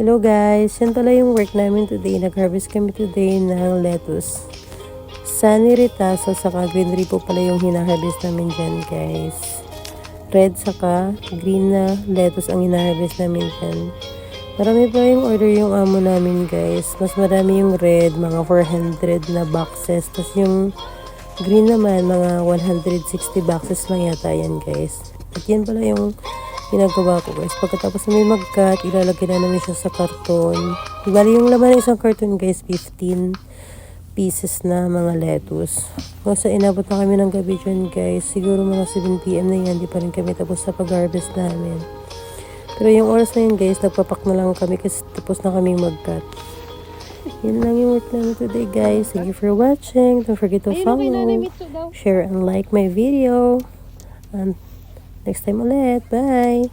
Hello guys, yan pala yung work namin today. Nag-harvest kami today ng lettuce. Sunny Ritaso saka green po pala yung hina-harvest namin dyan guys. Red saka green na lettuce ang hina-harvest namin dyan. Marami pa yung order yung amo namin guys. Mas marami yung red, mga 400 na boxes. Tapos yung green naman, mga 160 boxes lang yata yan guys. At yan pala yung ginagawa ko guys. Pagkatapos namin mag-cut, ilalagay na namin siya sa karton. Bali yung laman ng isang karton guys, 15 pieces na mga lettuce. Kasi inabot na kami ng gabi dyan guys. Siguro mga 7 PM na yan. Di pa rin kami tapos sa pag-harvest namin. Pero yung oras na yun guys, nagpapak na lang kami kasi tapos na kami mag-cut. Yun lang yung work namin today guys. Thank you for watching. Don't forget to follow, share, and like my video. And next time ulit. Bye!